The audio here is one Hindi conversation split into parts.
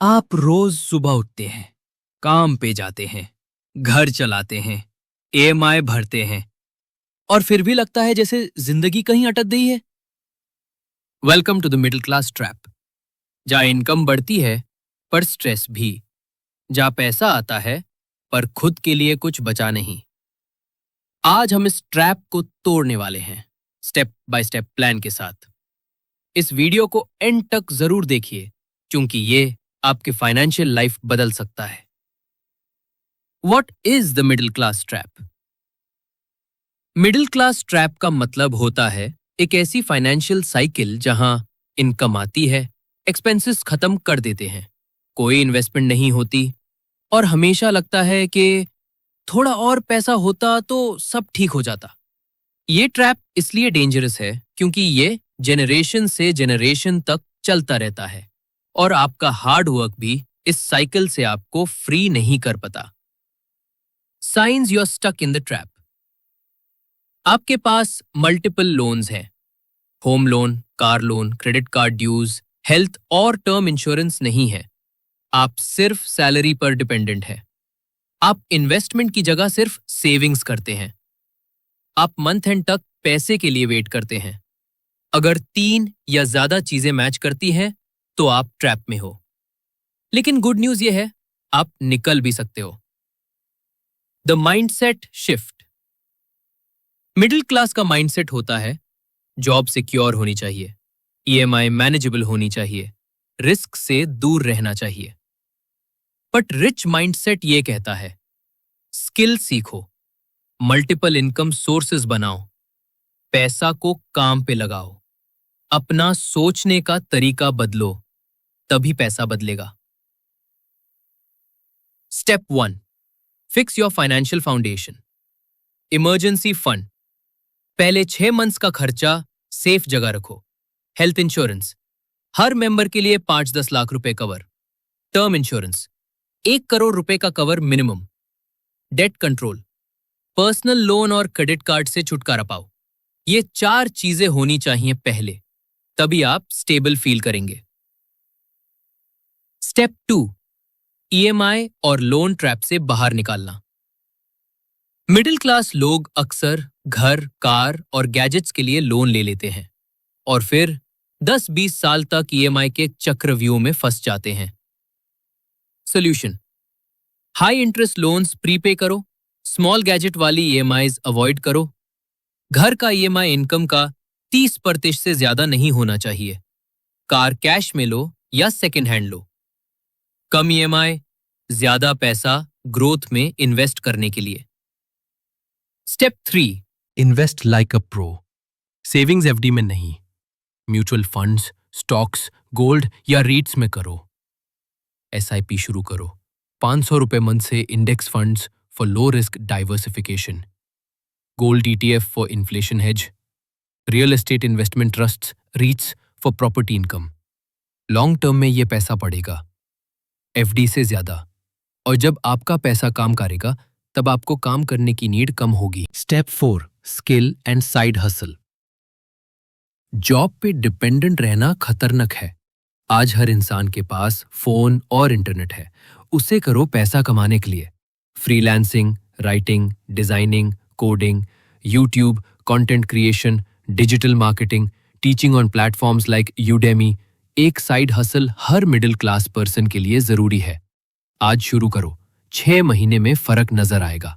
आप रोज सुबह उठते हैं, काम पे जाते हैं, घर चलाते हैं, ईएमआई भरते हैं और फिर भी लगता है जैसे जिंदगी कहीं अटक गई है। Welcome to the middle class trap, जहाँ इनकम बढ़ती है पर स्ट्रेस भी, जहाँ पैसा आता है पर खुद के लिए कुछ बचा नहीं। आज हम इस ट्रैप को तोड़ने वाले हैं, स्टेप बाय स्टेप प्लान के साथ। इस वीडियो को एंड तक जरूर देखिए, क्योंकि ये आपकी फाइनेंशियल लाइफ बदल सकता है। What is the middle class trap? Middle class trap का मतलब होता है एक ऐसी फाइनेंशियल साइकिल जहां इनकम आती है, एक्सपेंसेस खत्म कर देते हैं, कोई इन्वेस्टमेंट नहीं होती और हमेशा लगता है कि थोड़ा और पैसा होता तो सब ठीक हो जाता। ये ट्रैप इसलिए डेंजरस है क्योंकि ये जेनरेशन से जेनरेशन तक चलता रहता है और आपका हार्ड वर्क भी इस साइकिल से आपको फ्री नहीं कर पाता। Since you are stuck in the trap. आपके पास मल्टीपल लोन्स हैं, home loan, car loan, credit card dues, health और टर्म इंश्योरेंस नहीं है। आप सिर्फ सैलरी पर डिपेंडेंट है। आप इन्वेस्टमेंट की जगह सिर्फ सेविंग्स करते हैं। आप मंथ एंड तक पैसे के लिए वेट करते हैं। अगर 3 या ज्यादा चीजें मैच करती हैं तो आप ट्रैप में हो। लेकिन गुड न्यूज ये है, आप निकल भी सकते हो। The mindset shift. Middle class का माइंडसेट होता है जॉब सिक्योर होनी चाहिए, ईएमआई मैनेजेबल होनी चाहिए, रिस्क से दूर रहना चाहिए। बट रिच माइंडसेट ये कहता है स्किल सीखो, मल्टीपल इनकम सोर्सेज बनाओ, पैसा को काम पे लगाओ, अपना सोचने का तरीका बदलो, तभी पैसा बदलेगा। Step 1, fix your financial foundation. Emergency fund. पहले 6 मंथ्स का खर्चा सेफ जगह रखो। हेल्थ इंश्योरेंस, हर मेंबर के लिए 5-10 लाख रुपए कवर। टर्म इंश्योरेंस, 1 करोड़ रुपए का cover minimum. Debt control, personal loan और क्रेडिट कार्ड से छुटकारा पाओ। ये 4 चीजें होनी चाहिए पहले, तभी आप स्टेबल फील करेंगे। स्टेप 2, ईएमआई और लोन ट्रैप से बाहर निकालना। मिडिल क्लास लोग अक्सर घर, कार और गैजेट्स के लिए लोन ले लेते हैं और फिर 10-20 साल तक ईएमआई के चक्रव्यूह में फंस जाते हैं। Solution, high interest loans prepay करो, स्मॉल गैजेट वाली ईएमआईज अवॉइड करो। घर का ईएमआई इनकम का 30% से ज्यादा नहीं होना चाहिए। कार कैश में लो या सेकेंड हैंड लो। कम ईएमआई, ज्यादा पैसा ग्रोथ में इन्वेस्ट करने के लिए। Step 3, invest like a pro. Savings FD में नहीं, म्यूचुअल फंड्स, स्टॉक्स, गोल्ड या रीट्स में करो। एसआईपी शुरू करो, 500 रुपए मंथ से index funds for low risk diversification, gold ETF for inflation hedge, real estate investment trusts, रीट्स for property income. Long term में ये पैसा बढ़ेगा, एफडी से ज्यादा। और जब आपका पैसा काम करेगा तब आपको काम करने की नीड कम होगी। Step 4, skill and side hustle. Job पे डिपेंडेंट रहना खतरनाक है। आज हर इंसान के पास फोन और इंटरनेट है, उसे करो पैसा कमाने के लिए। Freelancing, writing, designing, coding, YouTube, content creation, digital marketing, teaching on platforms like Udemy. एक साइड हसल हर मिडिल क्लास पर्सन के लिए जरूरी है। आज शुरू करो, 6 महीने में फर्क नजर आएगा।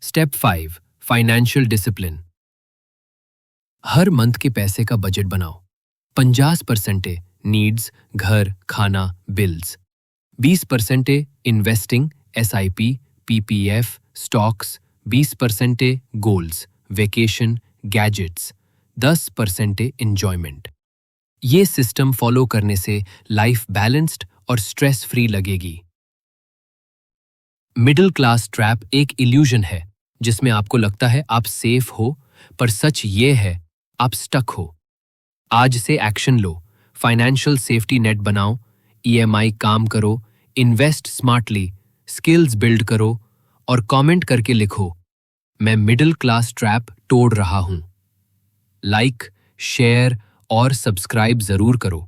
Step 5, financial discipline. हर मंथ के पैसे का बजट बनाओ। 50% नीड्स, घर, खाना, bills. 20% investing, SIP, PPF, stocks. 20% goals, vacation, gadgets. 10% enjoyment. ये सिस्टम फॉलो करने से लाइफ बैलेंस्ड और स्ट्रेस फ्री लगेगी। मिडिल क्लास ट्रैप एक इल्यूजन है जिसमें आपको लगता है आप सेफ हो, पर सच ये है आप स्टक हो। आज से एक्शन लो, फाइनेंशियल सेफ्टी नेट बनाओ, ईएमआई काम करो, इन्वेस्ट स्मार्टली, स्किल्स बिल्ड करो और कमेंट करके लिखो, मैं मिडिल क्लास ट्रैप तोड़ रहा हूं। लाइक, शेयर और सब्सक्राइब जरूर करो,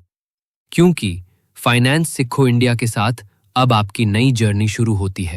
क्योंकि फाइनेंस सीखो इंडिया के साथ अब आपकी नई जर्नी शुरू होती है।